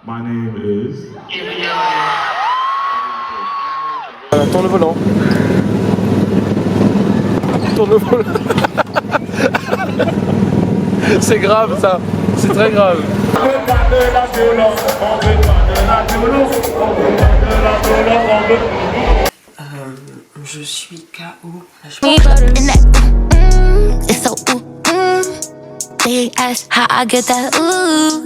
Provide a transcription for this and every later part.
My name is. Tourne le volant. Tourne le volant. C'est grave ça, c'est très grave. On veut pas de la violence, on veut pas de la violence, on veut pas de la violence, on veut. Je suis KO. It's so ooh, big ass, how I get that ooh.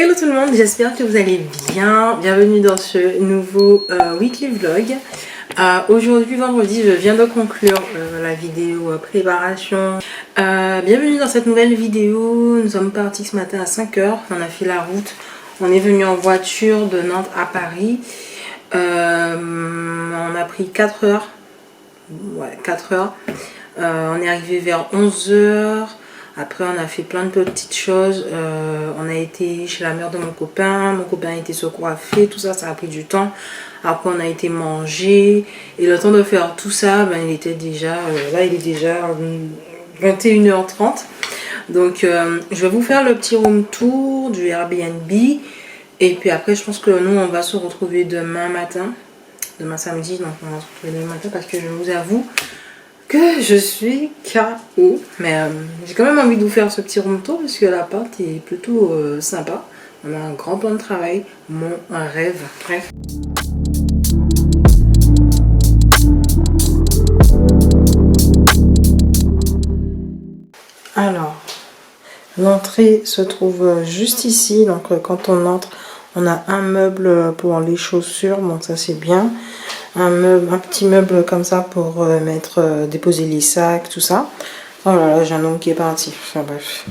Hello tout le monde, j'espère que vous allez bien. Bienvenue dans ce nouveau weekly vlog. Aujourd'hui vendredi, je viens de conclure la vidéo préparation. Bienvenue dans cette nouvelle vidéo. Nous sommes partis ce matin à 5 h. On a fait la route. On est venu en voiture de Nantes à Paris. On a pris 4 heures. Ouais, 4 heures. On est arrivé vers 11 h. Après on a fait plein de petites choses. On a été chez la mère de mon copain a été se coiffer, tout ça, ça a pris du temps. Après on a été manger. Et le temps de faire tout ça, ben, il était déjà, là il est déjà 21 h 30. Donc je vais vous faire le petit room tour du Airbnb. Et puis après je pense que nous on va se retrouver demain matin. Demain samedi, donc on va se retrouver demain matin parce que je vous avoue que je suis KO. Mais j'ai quand même envie de vous faire ce petit room tour parce que l'appart est plutôt sympa. On a un grand plan de travail, mon rêve, bref. Alors, l'entrée se trouve juste ici. Donc quand on entre, on a un meuble pour les chaussures, donc ça c'est bien. Un petit meuble comme ça pour déposer les sacs, tout ça. Oh là là, j'ai un homme qui est parti. Enfin bref.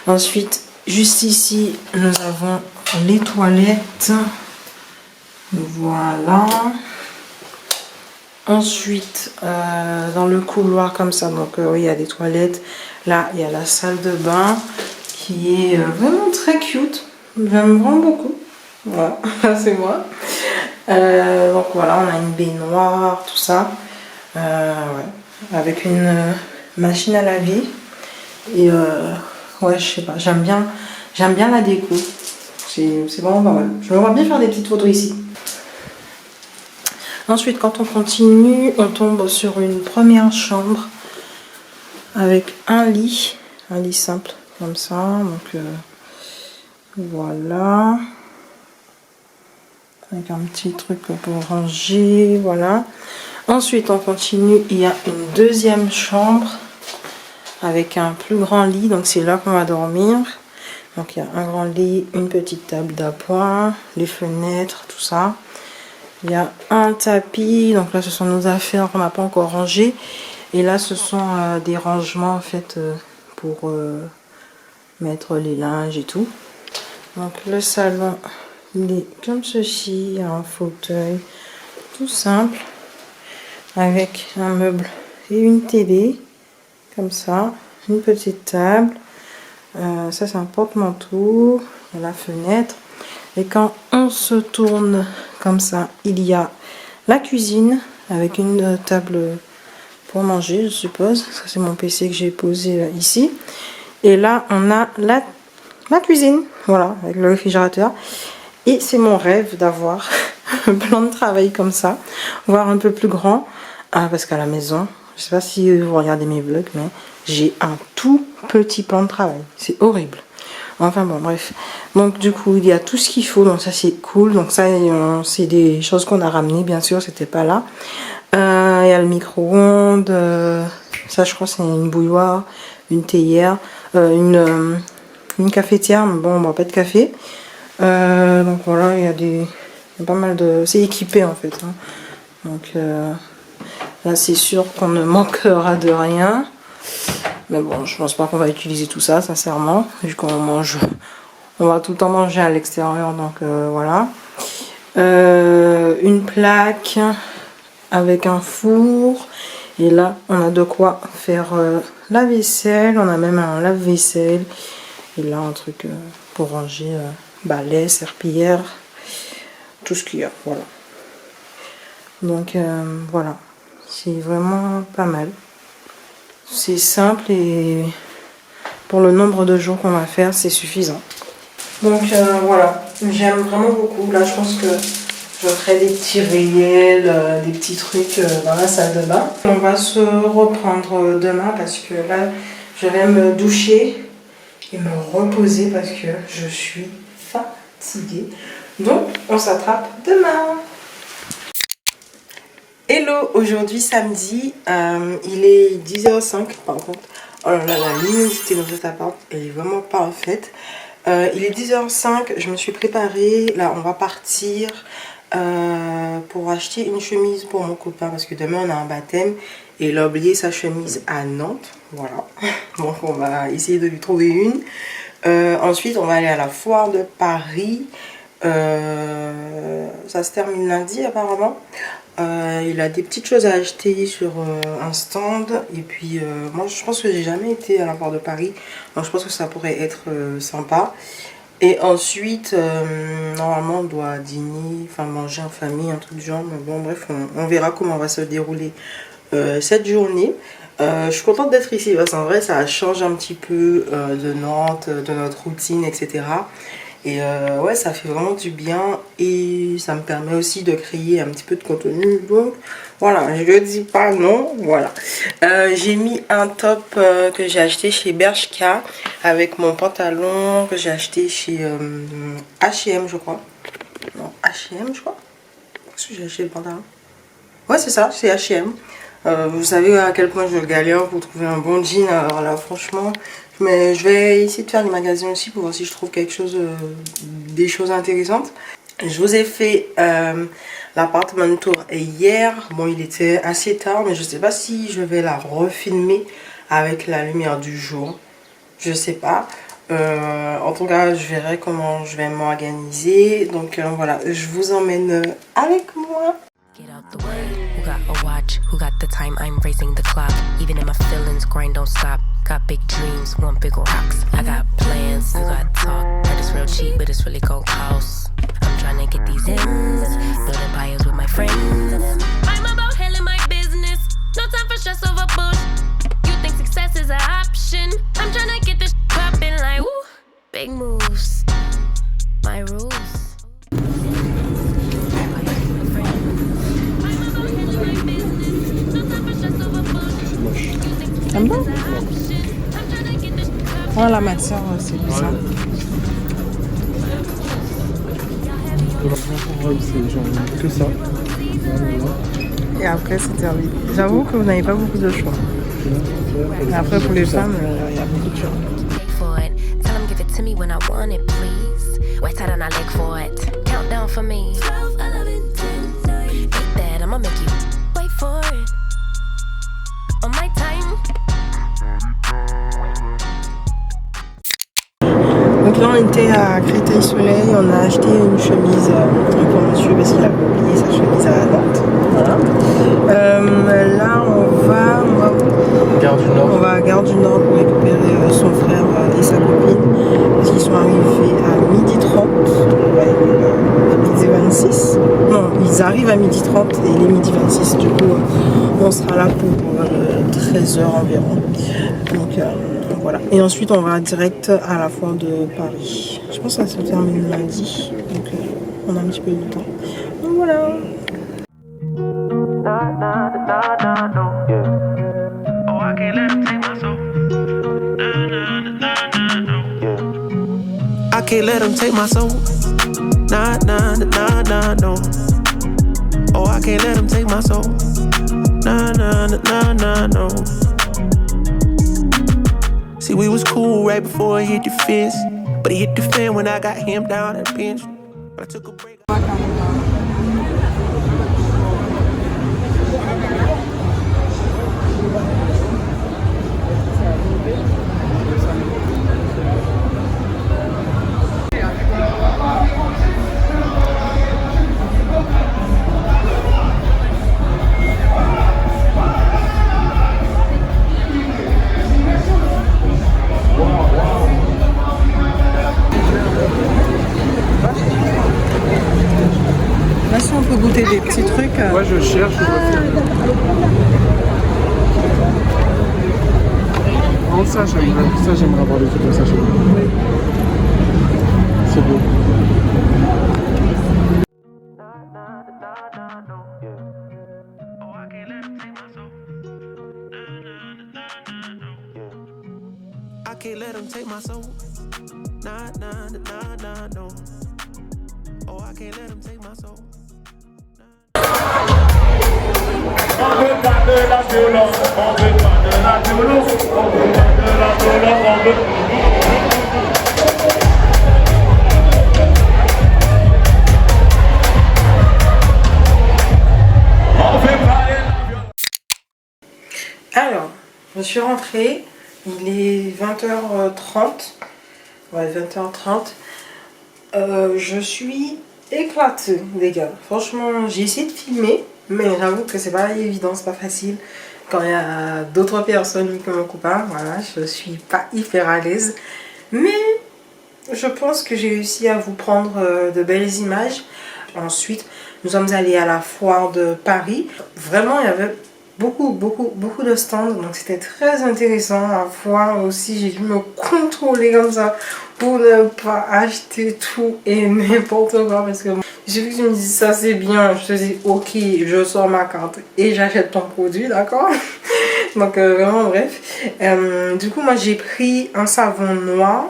Ensuite, juste ici, nous avons les toilettes. Voilà. Ensuite, dans le couloir comme ça, donc oui, il y a des toilettes. Là, il y a la salle de bain qui est vraiment très cute. J'aime vraiment beaucoup. Voilà, c'est moi. Donc voilà, on a une baignoire, tout ça. Ouais. Avec une machine à laver. Et ouais, je sais pas, j'aime bien la déco. C'est vraiment pas mal. Je me vois bien faire des petites photos ici. Ensuite, quand on continue, on tombe sur une première chambre avec un lit simple comme ça. Donc voilà, avec un petit truc pour ranger, voilà. Ensuite, on continue. Il y a une deuxième chambre avec un plus grand lit, donc c'est là qu'on va dormir. Donc il y a un grand lit, une petite table d'appoint, les fenêtres, tout ça. Il y a un tapis, donc là ce sont nos affaires qu'on n'a pas encore rangées. Et là ce sont des rangements en fait pour mettre les linges et tout. Donc le salon, il est comme ceci, il y a un fauteuil tout simple avec un meuble et une télé comme ça, une petite table. Ça c'est un porte-manteau, il y a la fenêtre. Et quand on se tourne comme ça, il y a la cuisine avec une table pour manger, je suppose. Ça c'est mon PC que j'ai posé ici. Et là on a la cuisine, voilà, avec le réfrigérateur. Et c'est mon rêve d'avoir un plan de travail comme ça, voire un peu plus grand. Parce qu'à la maison, je sais pas si vous regardez mes vlogs, mais j'ai un tout petit plan de travail. C'est horrible. Enfin bon, bref. Donc du coup, il y a tout ce qu'il faut. Donc ça, c'est cool. Donc ça, c'est des choses qu'on a ramenées, bien sûr. C'était pas là. Il y a le micro-ondes. Ça, je crois, c'est une bouilloire, une théière, une cafetière. Mais bon, on boit pas de café. Donc voilà, il y a pas mal de... C'est équipé, en fait. Hein. Donc... là, c'est sûr qu'on ne manquera de rien. Mais bon, je pense pas qu'on va utiliser tout ça, sincèrement. Vu qu'on mange, on va tout le temps manger à l'extérieur, donc voilà. Une plaque avec un four. Et là, on a de quoi faire la vaisselle. On a même un lave-vaisselle. Et là, un truc pour ranger balai, serpillière, tout ce qu'il y a. Voilà. Donc voilà. C'est vraiment pas mal. C'est simple et pour le nombre de jours qu'on va faire, c'est suffisant. Donc voilà, j'aime vraiment beaucoup. Là, je pense que je ferai des petits réels, des petits trucs dans la salle de bain. On va se reprendre demain parce que là, je vais me doucher et me reposer parce que je suis fatiguée. Donc, on s'attrape demain. Hello, aujourd'hui samedi, il est 10h05 par contre. Oh là là, la luminosité dans cet appart, elle est vraiment parfaite. Il est 10h05, je me suis préparée. Là, on va partir pour acheter une chemise pour mon copain parce que demain on a un baptême et il a oublié sa chemise à Nantes. Voilà, donc on va essayer de lui trouver une. Ensuite, on va aller à la foire de Paris. Ça se termine lundi apparemment. Il a des petites choses à acheter sur un stand et puis moi je pense que j'ai jamais été à la foire de Paris, donc je pense que ça pourrait être sympa. Et ensuite normalement on doit dîner, enfin manger en famille, un truc du genre, mais bon bref on verra comment va se dérouler cette journée. Je suis contente d'être ici parce qu'en vrai ça change un petit peu de Nantes, de notre routine, etc. Et ouais, ça fait vraiment du bien et ça me permet aussi de créer un petit peu de contenu. Donc voilà, je ne dis pas non. Voilà. J'ai mis un top que j'ai acheté chez Bershka avec mon pantalon que j'ai acheté chez H&M, je crois. Non, H&M, je crois. Est-ce que j'ai acheté le pantalon? Ouais, c'est ça, c'est H&M. Vous savez à quel point je galère pour trouver un bon jean. Alors là, franchement... Mais je vais essayer de faire des magasins aussi pour voir si je trouve quelque chose, des choses intéressantes. Je vous ai fait l'appartement tour hier. Bon, il était assez tard, mais je sais pas si je vais la refilmer avec la lumière du jour. Je sais pas. En tout cas, je verrai comment je vais m'organiser. Donc voilà, je vous emmène avec moi. Get out the way. Who got a watch? Who got the time? I'm racing the clock. Even in my feelings, grind don't stop. Got big dreams, want big rocks. I got plans, you got talk. Heard it's real cheap, but it's really gon' cost. I'm trying to get these ends, build empires with my friends. I'm about handling my business. No time for stress over bush. You think success is an option? I'm trying to get this poppin' like woo. Big moves, my rules. T'aimes bien? Oh, la matière, c'est bizarre. C'est genre que ça. Et après, c'est terminé. J'avoue que vous n'avez pas beaucoup de choix. Et après, pour les femmes, il y a beaucoup de choix. Tell them give it to me when I want it, please. Wait till I leg for it. Countdown for me. 12, 11, 10, 9. Eat that, I'ma make you wait for it. On my time. Donc là, on était à Créteil-Soleil. On a acheté une chemise pour monsieur parce qu'il avait oublié sa chemise à Nantes. Voilà. Là, on va Gare du Nord. On va à Gare du Nord pour récupérer son frère et sa copine parce qu'ils sont arrivés à 12h30. Ouais, 12h26. Non, ils arrivent à 12h30 et il est 12h26. Du coup, on sera là pour 13h environ. Donc voilà. Et ensuite, on va direct à la foire de Paris. Je pense que ça se termine lundi. Donc on a un petit peu de temps. Donc voilà. I can't let them take my soul. Nah, nah, nah, nah, no. Oh, I can't let them take my soul. Nah, nah, nah, nah, no. See, we was cool right before it hit the fence, but it hit the fan when I got him down at the bench. But I took a break. Là, si on peut goûter des petits trucs. Moi je cherche, je vois ça. Ça j'aimerais avoir des trucs comme ça chez moi. très beau. I can't let them take my soul. Nah, nah, nah, nah, no. Oh, I can't let them take my soul. On veut pas de la violence, on veut pas de la violence, on veut pas de la violence, on veut. On veut pas de la violence. Alors, je suis rentrée, il est 20h30, ouais 20h30, je suis éclatée les gars, franchement j'ai essayé de filmer, mais j'avoue que c'est pas évident, c'est pas facile, quand il y a d'autres personnes que mon copain, voilà, je suis pas hyper à l'aise, mais je pense que j'ai réussi à vous prendre de belles images. Ensuite, nous sommes allés à la foire de Paris, vraiment il y avait beaucoup de stands, donc c'était très intéressant. La foire aussi, j'ai dû me contrôler comme ça pour ne pas acheter tout et n'importe quoi, parce que j'ai vu que je me dis ça c'est bien, je te dis ok, je sors ma carte et j'achète ton produit, d'accord. Donc vraiment bref, du coup moi j'ai pris un savon noir.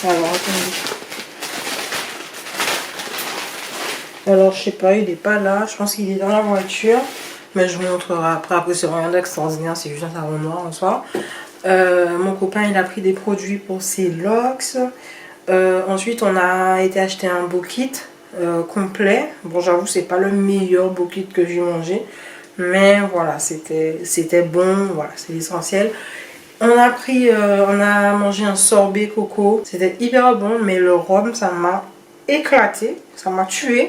Alors attendez, alors je sais pas, il est pas là, je pense qu'il est dans la voiture. Mais je vous montrerai après. Après, c'est rien d'extraordinaire, c'est juste un savon noir en soi. Mon copain, il a pris des produits pour ses locks. Ensuite, on a été acheter un beau kit complet. Bon, j'avoue, c'est pas le meilleur beau kit que j'ai mangé. Mais voilà, c'était bon. Voilà, c'est l'essentiel. On a mangé un sorbet coco. C'était hyper bon, mais le rhum, ça m'a éclaté. Ça m'a tué.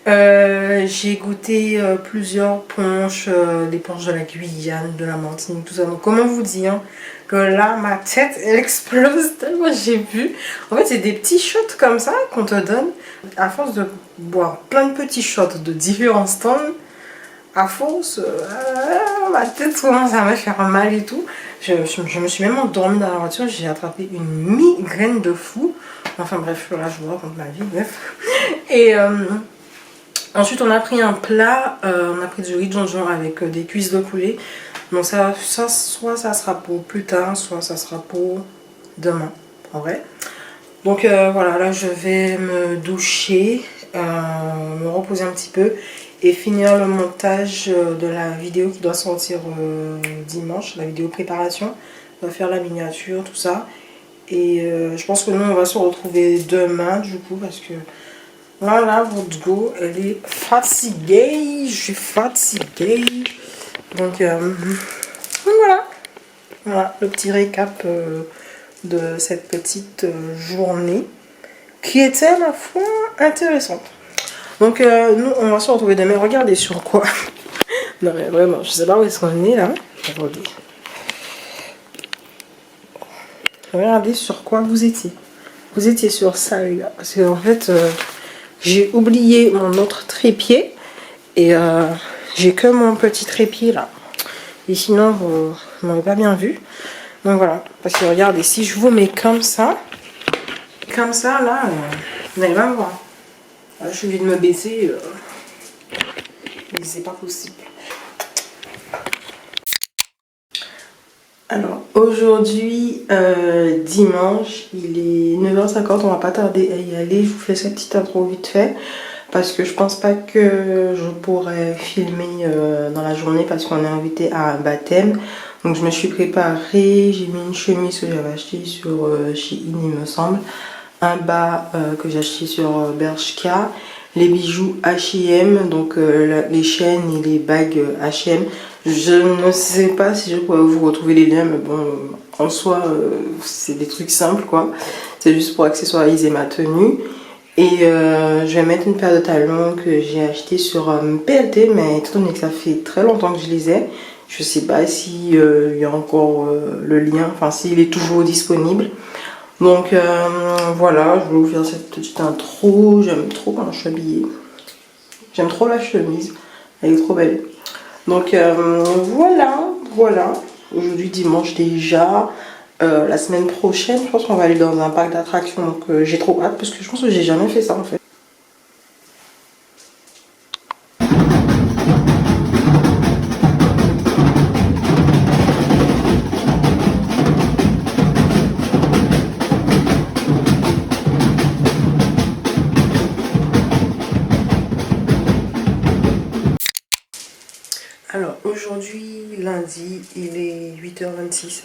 J'ai goûté plusieurs punches, des punches de la Guyane, de la Martinique, tout ça. Donc comment vous dire que là ma tête elle explose tellement j'ai bu. En fait c'est des petits shots comme ça qu'on te donne. À force de boire plein de petits shots de différents stands, à force ma tête commence à me faire mal et tout. Je me suis même endormie dans la voiture, j'ai attrapé une migraine de fou. Enfin bref, là je vous raconte ma vie, bref. Et ensuite on a pris un plat, on a pris du riz de jonjon avec des cuisses de poulet. Donc ça soit ça sera pour plus tard, soit ça sera pour demain, en vrai. Donc voilà, là je vais me doucher, me reposer un petit peu et finir le montage de la vidéo qui doit sortir dimanche, la vidéo préparation. On va faire la miniature, tout ça. Et je pense que nous on va se retrouver demain du coup parce que voilà, votre go, elle est fatiguée, je suis fatiguée. Donc voilà. Voilà le petit récap de cette petite journée qui était ma foi intéressante. Donc nous on va se retrouver demain. Regardez sur quoi. Non mais vraiment, je sais pas où est-ce qu'on est là. Attendez. Regardez sur quoi vous étiez. Vous étiez sur ça les gars. Parce que en fait j'ai oublié mon autre trépied. Et j'ai que mon petit trépied là. Et sinon vous m'avez pas bien vu. Donc voilà. Parce que regardez, si je vous mets comme ça là, vous n'allez pas me voir. Là, je suis obligée de me baisser. Mais c'est pas possible. Alors aujourd'hui dimanche, il est 9h50, on va pas tarder à y aller. Je vous fais cette petite intro vite fait parce que je pense pas que je pourrais filmer dans la journée parce qu'on est invité à un baptême. Donc je me suis préparée, j'ai mis une chemise que j'avais achetée sur Shein il me semble, un bas que j'ai acheté sur Bershka, les bijoux H&M, donc les chaînes et les bagues H&M. Je ne sais pas si je pourrais vous retrouver les liens, mais bon, en soi, c'est des trucs simples, quoi. C'est juste pour accessoiriser ma tenue. Et je vais mettre une paire de talons que j'ai acheté sur PLT, mais étant donné que ça fait très longtemps que je les ai, je sais pas si il y a encore le lien, enfin s'il est toujours disponible. Donc voilà, je vais vous faire cette petite intro. J'aime trop quand je suis habillée. J'aime trop la chemise, elle est trop belle. Donc voilà. Aujourd'hui dimanche déjà. la semaine prochaine. Je pense qu'on va aller dans un parc d'attractions, donc j'ai trop hâte parce que je pense que j'ai jamais fait ça en fait. Alors aujourd'hui, lundi, il est 8h26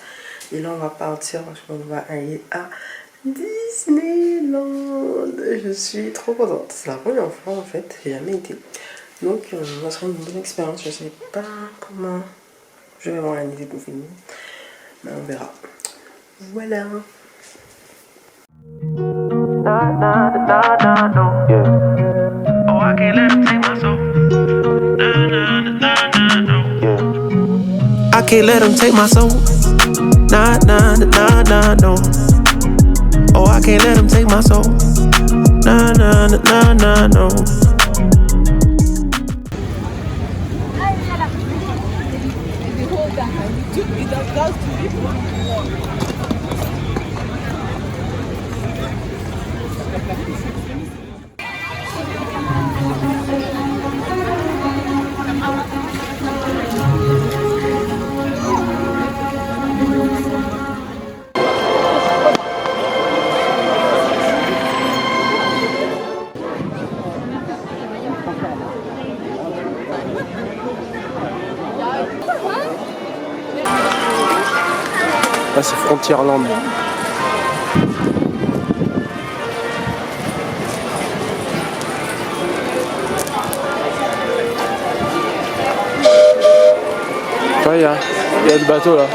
et là on va partir parce qu'on va aller à Disneyland. Je suis trop contente, c'est la première fois en fait, j'ai jamais été. Donc ça sera une bonne expérience, je sais pas comment je vais m'organiser pour filmer, mais on verra. Voilà. Oh, I can't let him take my soul. I can't let him take my soul. Nah, nah, nah, nah, no. Oh, I can't let him take my soul. Nah, nah, nah, nah, no. Là c'est Frontierland. Ouais, il y a le bateau là.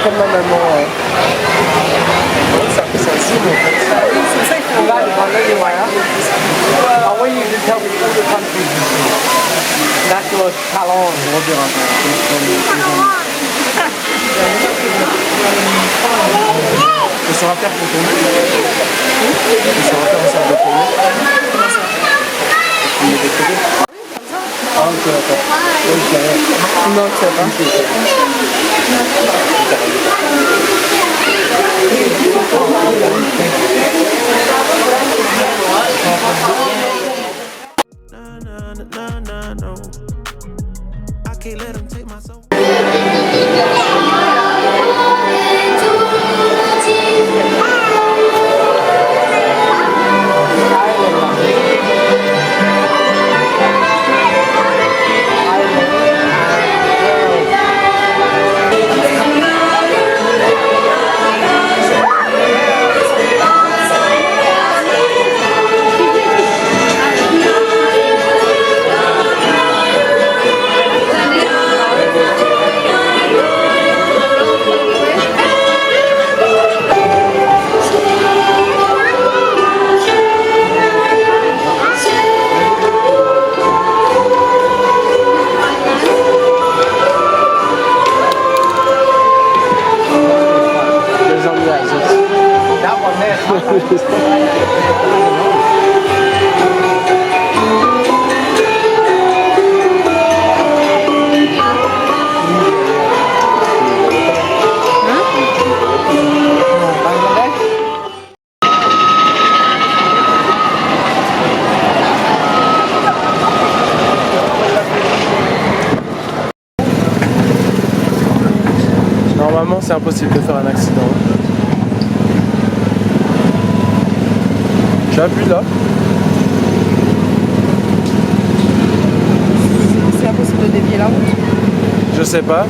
Comme ma maman. C'est sensible en fait. C'est ça qu'il faut voir dans l'œil. I want you to tell me all the countries. National Talon, on va dire un peu. On saura faire pour tourner. On saura faire en sorte de tourner. Il y a des trucs. Ah ok d'accord. Oui, je l'avais. Non, tu sais pas. Nah, nah, nah, nah, no. I can't let him take my soul. Normalement c'est impossible de faire un accident. J'appuie là. C'est impossible de dévier la route. Je sais pas,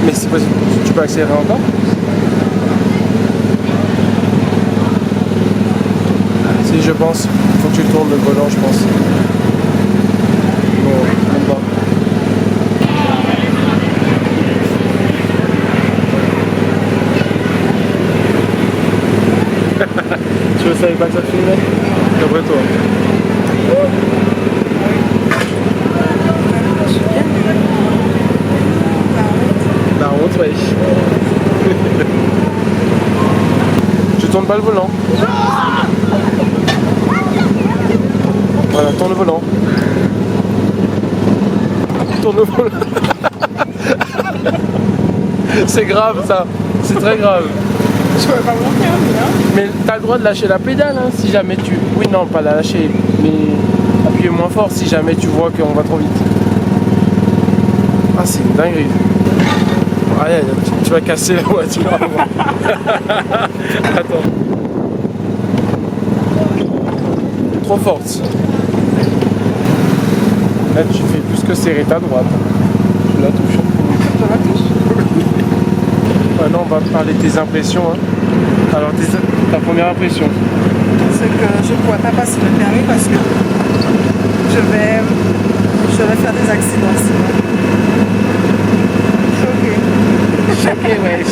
mais c'est possible. Tu peux accélérer encore. Si je pense, faut que tu tournes le volant je pense. Bon, même pas. Tu ne savais pas que ça filmait? D'après toi. wesh. Je tourne pas le volant. Voilà, tourne le volant. Tourne le volant. C'est grave ça, c'est très grave. Je pourrais pas monter, hein. Mais t'as le droit de lâcher la pédale hein, si jamais tu... Oui non, pas la lâcher, mais appuyer moins fort si jamais tu vois qu'on va trop vite. Ah c'est une dinguerie. Allez, tu vas casser la voiture. Attends. Trop forte. Là tu fais plus que serrer ta droite. Tu la touches. Tu la touches? Maintenant on va parler de tes impressions. Hein. Alors ta première impression. C'est que je ne pourrais pas passer le permis parce que je vais faire des accidents sinon. Choquée. Choqué, ouais.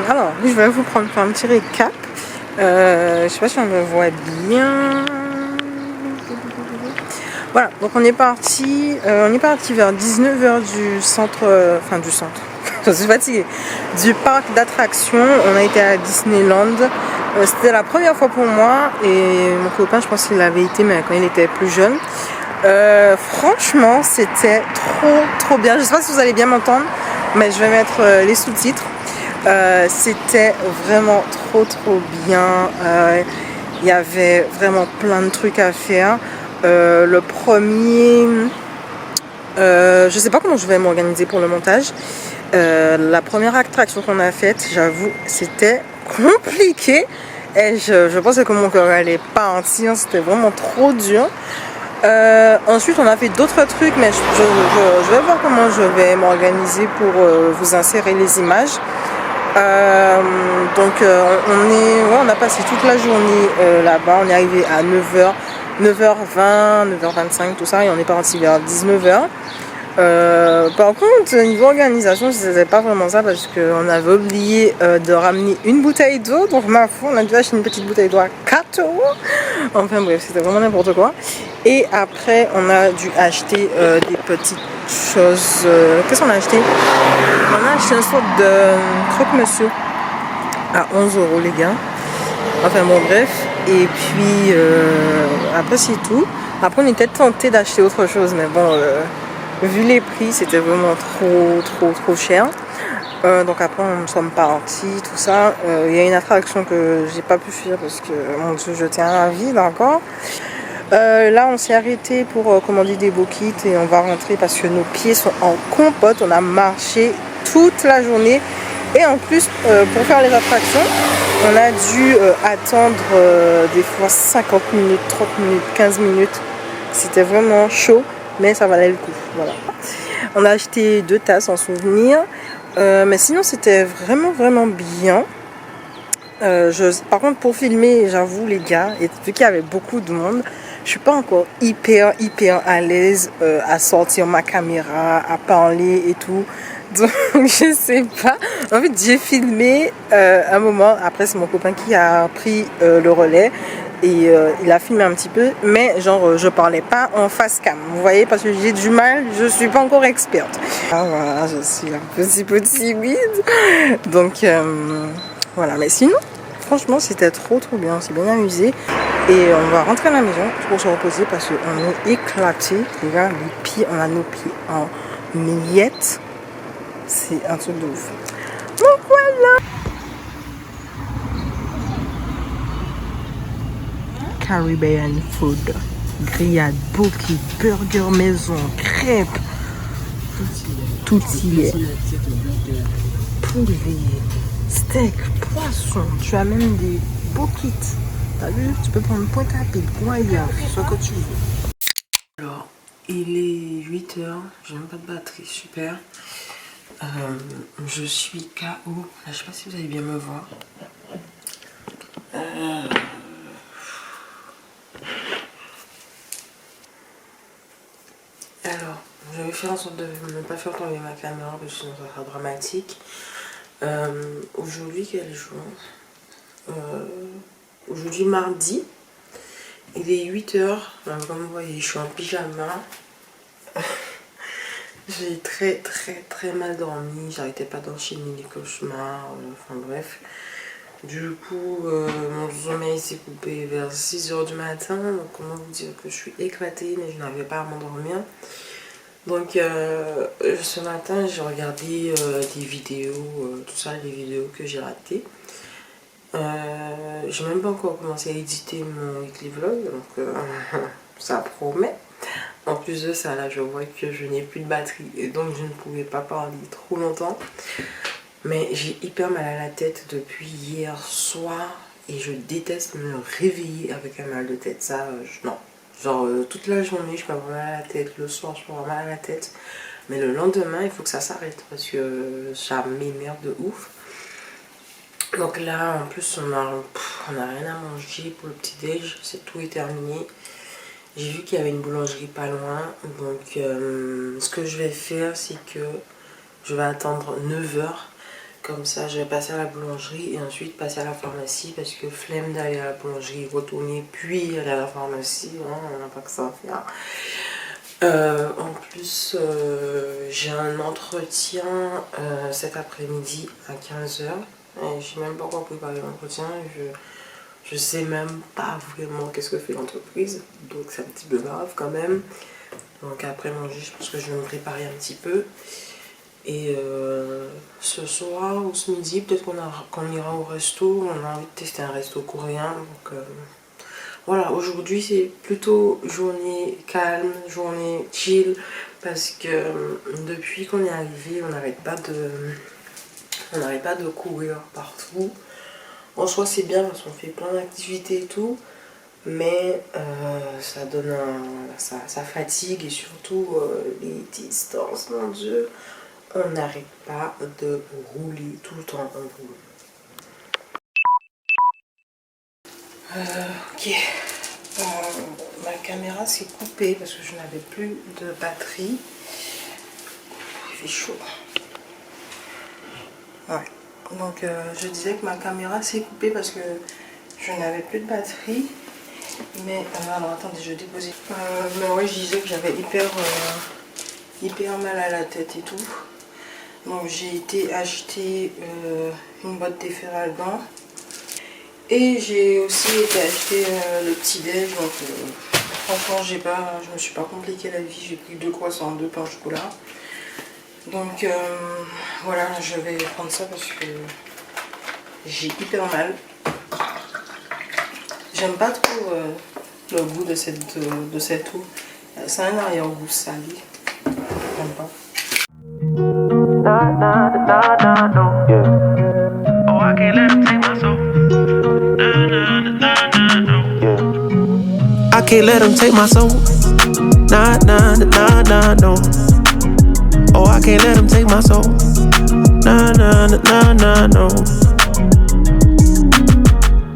Alors, je vais vous prendre un petit récap. Je sais pas si on me voit bien. Voilà, donc on est parti vers 19h du centre, je suis fatiguée, du parc d'attractions. On a été à Disneyland. C'était la première fois pour moi et mon copain, je pense qu'il avait été, mais quand il était plus jeune. Franchement, c'était trop bien. Je sais pas si vous allez bien m'entendre, mais je vais mettre les sous-titres. C'était vraiment trop bien. Il y avait vraiment plein de trucs à faire. Le premier, je sais pas comment je vais m'organiser pour le montage. La première attraction qu'on a faite, j'avoue, c'était compliqué et je pensais que mon cœur allait partir. C'était vraiment trop dur. Ensuite on a fait d'autres trucs, mais je vais voir comment je vais m'organiser pour vous insérer les images. On a passé toute la journée là-bas. On est arrivé à 9h, 9h20, 9h25, tout ça, et on est parti vers 19h. Par contre, niveau organisation, je ne sais pas vraiment ça parce qu'on avait oublié de ramener une bouteille d'eau. Donc, ma foi, on a dû acheter une petite bouteille d'eau à 4 €. Enfin bref, c'était vraiment n'importe quoi. Et après, on a dû acheter des petites choses. Qu'est-ce qu'on a acheté? On a acheté une sorte de croque-monsieur à 11 € les gars. Enfin bon bref. Et puis après c'est tout. Après on était tenté d'acheter autre chose, mais bon vu les prix c'était vraiment trop cher. Donc après on sommes partis, tout ça. Il y a une attraction que j'ai pas pu fuir parce que mon Dieu, je tiens à vide encore. Là on s'est arrêté pour commander des bokits et on va rentrer parce que nos pieds sont en compote. On a marché toute la journée et en plus pour faire les attractions on a dû attendre des fois 50 minutes, 30 minutes, 15 minutes. C'était vraiment chaud mais ça valait le coup. Voilà. On a acheté 2 tasses en souvenir. Mais sinon c'était vraiment bien. Par contre pour filmer, j'avoue les gars, et vu qu'il y avait beaucoup de monde, je suis pas encore hyper à l'aise à sortir ma caméra, à parler et tout. Donc je sais pas. En fait j'ai filmé un moment, après c'est mon copain qui a pris le relais. Et il a filmé un petit peu, mais genre je parlais pas en face cam, vous voyez, parce que j'ai du mal, je suis pas encore experte. Ah voilà, je suis un petit peu timide. Donc voilà, mais sinon, franchement c'était trop bien, on s'est bien amusé. Et on va rentrer à la maison pour se reposer parce qu'on est éclatés, les gars, les pieds, on a nos pieds en miettes. C'est un truc de ouf. Donc voilà. Caribbean food, grillade, bouquet, burger maison, crêpes, tout y est. Poulet, steak, poisson, tu as même des beaux kits. T'as vu? Tu peux prendre pointe à pied, goyave, ce que tu veux. Alors, il est 8h, j'ai même pas de batterie, super. Je suis KO. Là, je sais pas si vous allez bien me voir. Alors, je vais faire en sorte de ne pas faire tomber ma caméra parce que sinon ça sera dramatique. Aujourd'hui, quel jour? Aujourd'hui, mardi. Il est 8h. Comme vous voyez, je suis en pyjama. J'ai très mal dormi. J'arrêtais pas d'enchaîner les cauchemars. Enfin bref. Du coup, mon sommeil s'est coupé vers 6h du matin. Donc comment vous dire que je suis éclatée, mais je n'arrivais pas à m'endormir. Donc ce matin, j'ai regardé des vidéos, tout ça, les vidéos que j'ai ratées. J'ai même pas encore commencé à éditer mon weekly vlog, donc ça promet. En plus de ça, là, je vois que je n'ai plus de batterie et donc je ne pouvais pas parler trop longtemps. Mais j'ai hyper mal à la tête depuis hier soir et je déteste me réveiller avec un mal de tête. Ça, non. Genre toute la journée, je peux avoir mal à la tête, le soir, je peux avoir mal à la tête. Mais le lendemain, il faut que ça s'arrête parce que ça m'émerde de ouf. Donc là, en plus, on a rien à manger pour le petit-déj, tout est terminé. J'ai vu qu'il y avait une boulangerie pas loin, donc ce que je vais faire, c'est que je vais attendre 9h. Comme ça, je vais passer à la boulangerie et ensuite passer à la pharmacie parce que flemme d'aller à la boulangerie, retourner, puis aller à la pharmacie, hein, on n'a pas que ça à faire. En plus, j'ai un entretien cet après-midi à 15h. Je n'ai même pas encore préparé l'entretien, je sais même pas vraiment qu'est-ce que fait l'entreprise, donc c'est un petit peu grave quand même. Donc après manger, je pense que je vais me préparer un petit peu. Et ce soir ou ce midi, peut-être qu'on ira au resto, on a envie de tester un resto coréen. Donc voilà, aujourd'hui c'est plutôt journée calme, journée chill, parce que depuis qu'on est arrivé, on n'arrête pas de courir partout. En soi c'est bien parce qu'on fait plein d'activités et tout, mais ça donne ça fatigue et surtout les distances, mon dieu, on n'arrête pas de rouler tout le temps en roule. Ok, ma caméra s'est coupée parce que je n'avais plus de batterie. Il fait chaud. Ouais. Donc je disais que ma caméra s'est coupée parce que je n'avais plus de batterie. Mais alors attendez, je vais déposer. Mais ouais, je disais que j'avais hyper mal à la tête et tout. Donc j'ai été acheter une boîte d'Efferalgan. Et j'ai aussi été acheter le petit déj. Donc franchement je me suis pas compliqué la vie. J'ai pris 2 croissants, 2 pains au chocolat. Donc voilà, je vais prendre ça parce que j'ai hyper mal. J'aime pas trop le goût de cette eau. C'est un arrière-goût salé. J'aime pas. Oh, I can't let him take my soul. I can't let him take my soul. Nah, nah, nah, nah, no. Oh, I can't let him take my soul. Nah, nah, nah, nah, no.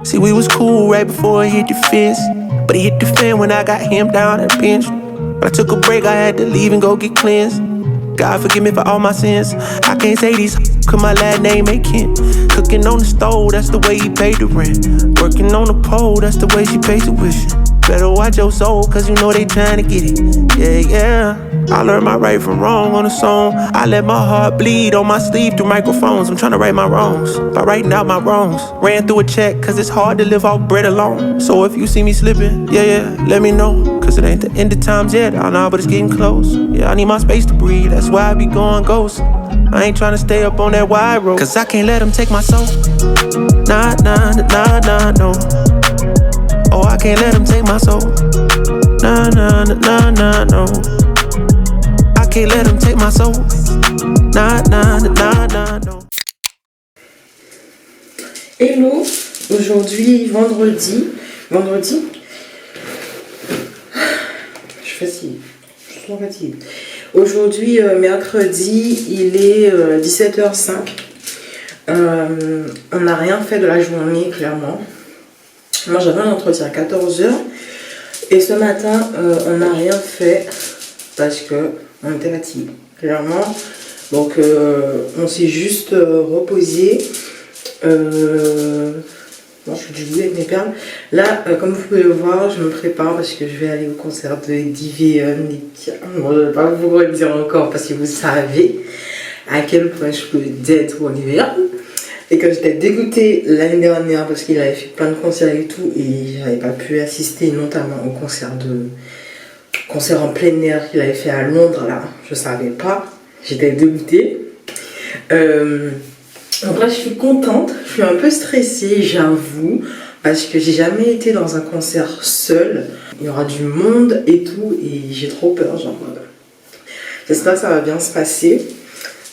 See, we was cool right before it hit the fence, but it hit the fan when I got him down at the bench. When I took a break, I had to leave and go get cleansed. God forgive me for all my sins. I can't say these cause my last name ain't Kent. Cooking on the stove, that's the way he paid the rent. Working on the pole, that's the way she pays tuition. Better watch your soul, cause you know they trying to get it. Yeah, yeah. I learned my right from wrong on a song. I let my heart bleed on my sleeve through microphones. I'm trying to right my wrongs by writing out my wrongs. Ran through a check, cause it's hard to live off bread alone. So if you see me slipping, yeah, let me know. Cause it ain't the end of times yet, I know, but it's getting close. Yeah, I need my space to breathe, that's why I be going ghost. I ain't trying to stay up on that wide road, cause I can't let him take my soul. Nah, nah, nah, nah, no. Oh, I can't let him take my soul. Nah, nah, nah, nah, no. I can't let him take my soul. Nah, nah, nah, nah, no. Hello, aujourd'hui vendredi, je suis fatiguée, je suis trop fatiguée. Aujourd'hui mercredi, il est 17h05, on n'a rien fait de la journée clairement. Moi j'avais un entretien à 14h et ce matin on n'a rien fait parce que on était fatigué clairement. Donc on s'est juste reposé. Bon, je suis du bout avec mes perles. Là, comme vous pouvez le voir, je me prépare parce que je vais aller au concert de Divion. Bon, je ne vais pas vous le dire encore parce que vous savez à quel point je peux d'être pour Divion. Et que j'étais dégoûtée l'année dernière parce qu'il avait fait plein de concerts et tout. Et j'avais pas pu assister notamment au concert en plein air qu'il avait fait à Londres. Là, je savais pas. J'étais dégoûtée. Donc là je suis contente, je suis un peu stressée j'avoue, parce que j'ai jamais été dans un concert seul. Il y aura du monde et tout et j'ai trop peur, genre j'espère que ça va bien se passer.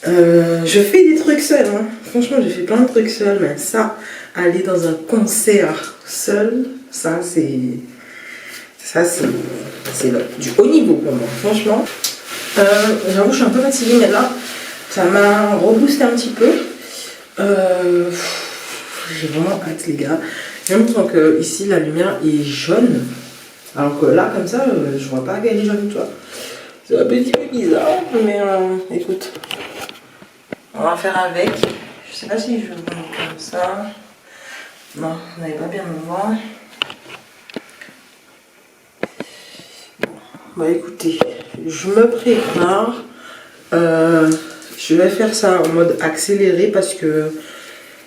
Je fais des trucs seuls, hein. Franchement j'ai fait plein de trucs seuls, mais ça, aller dans un concert seul, ça c'est du haut niveau pour moi, franchement. J'avoue je suis un peu fatiguée mais là ça m'a reboosté un petit peu. J'ai vraiment hâte les gars. J'ai l'impression que ici la lumière est jaune, alors que là comme ça je vois pas qu'elle est jaune, toi. C'est un petit peu bizarre, mais écoute, on va faire avec. Je sais pas si je vais vous montrer comme ça. Non, vous n'allez pas bien me voir. Bah écoutez, je me prépare. Je vais faire ça en mode accéléré parce que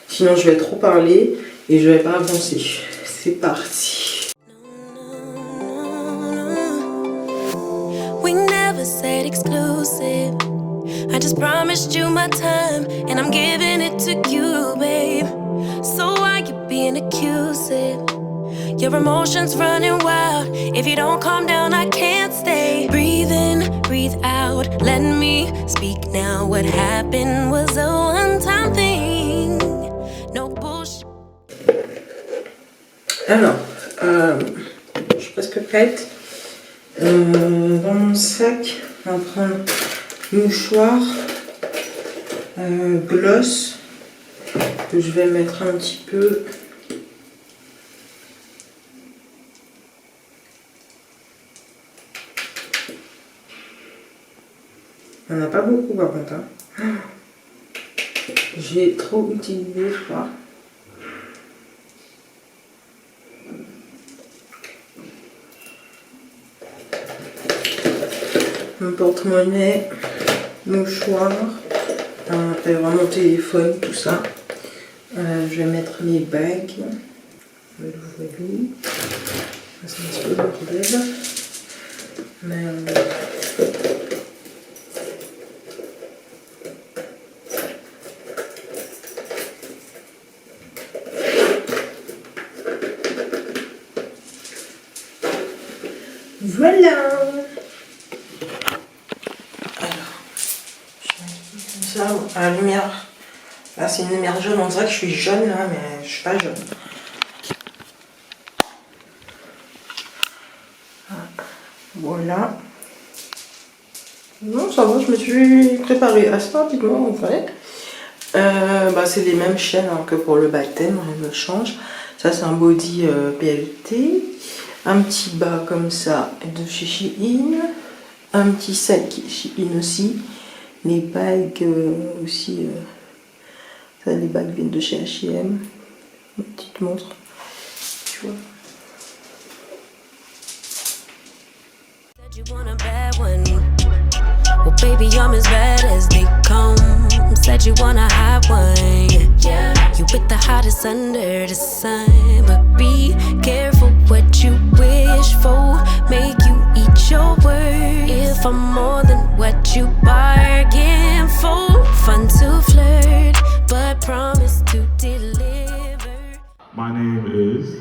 sinon je vais trop parler et je vais pas avancer. C'est parti. We never said exclusive. I just promised you my time and I'm giving it to you, babe. So why you being accusive? Your emotions running wild. If you don't calm down, I can't stay. Breathe in, breathe out. Let me speak now. What happened was a one-time thing. No bullshit. Alors, je suis presque prête. Dans mon sac, on va prendre mouchoir, gloss, que je vais mettre un petit peu. On n'a pas beaucoup par contre. Hein. J'ai trop utilisé, je crois. Mon porte-monnaie, mouchoir, après vraiment téléphone, tout ça. Je vais mettre mes bagues. C'est un petit peu bordel. Mais voilà. Alors, je mets ça à la lumière. Là, c'est une lumière jaune. On dirait que je suis jaune là, mais je suis pas jaune. Voilà. Non, ça va, je me suis préparée assez rapidement en fait. C'est les mêmes chaînes hein, que pour le baptême, rien ne change. Ça, c'est un body PLT. Un petit bas comme ça de chez Shein. Un petit sac Shein aussi. Les bagues aussi. Ça, les bagues viennent de chez H&M. Une petite montre. Tu vois. You want a bad one? Well, baby, I'm as bad as they come. Said you want a hot one. Yeah, you with the hottest under the sun. But be careful what you wish for. Make you eat your words. If I'm more than what you bargain for. Fun to flirt, but promise to deliver. My name is.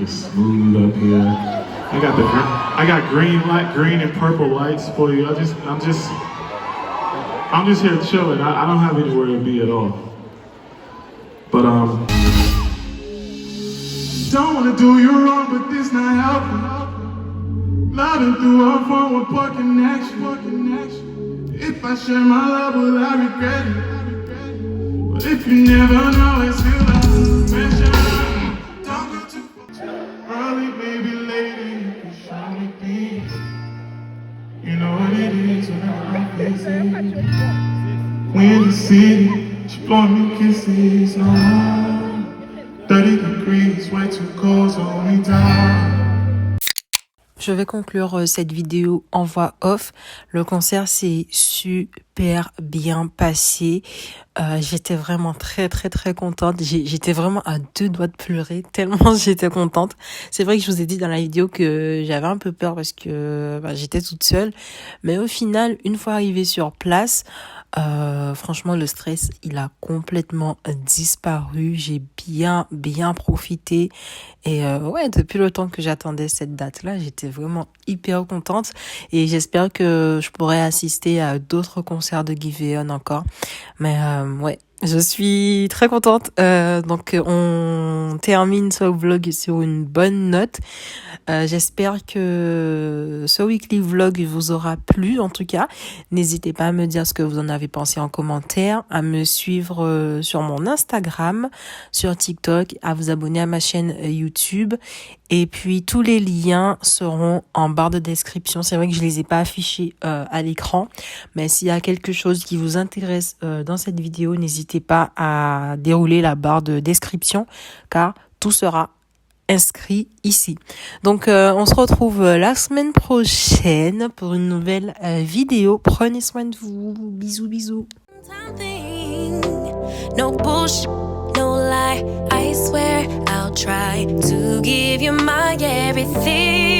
it smooth up here. I got green and purple lights for you. I'm just here chilling. I don't have anywhere to be at all. But don't wanna do you wrong, but this not helping. Loving through our phone with fucking action. If I share my love, will I regret it? But if you never know, it's still a suspension. Don't go too early, baby lady. You can show me things. You know what it is when I'm busy. We in the city, she blowing me kisses, no more. 30 degrees, way too cold, so me down. Je vais conclure cette vidéo en voix off. Le concert s'est super bien passé. J'étais vraiment très contente. J'étais vraiment à 2 doigts de pleurer tellement j'étais contente. C'est vrai que je vous ai dit dans la vidéo que j'avais un peu peur parce que j'étais toute seule. Mais au final, une fois arrivée sur place, franchement le stress il a complètement disparu. J'ai bien profité et ouais, depuis le temps que j'attendais cette date là, j'étais vraiment hyper contente et j'espère que je pourrai assister à d'autres concerts de Giveon encore. Mais ouais, je suis très contente. Donc on termine ce vlog sur une bonne note. J'espère que ce weekly vlog vous aura plu. En tout cas, n'hésitez pas à me dire ce que vous en avez pensé en commentaire, à me suivre sur mon Instagram, sur TikTok, à vous abonner à ma chaîne YouTube. Et puis tous les liens seront en barre de description. C'est vrai que je les ai pas affichés à l'écran, mais s'il y a quelque chose qui vous intéresse dans cette vidéo, n'hésitez pas à dérouler la barre de description car tout sera inscrit ici. Donc on se retrouve la semaine prochaine pour une nouvelle vidéo. Prenez soin de vous. Bisous. No bullshit, no lie. I swear I'll try to give you my everything.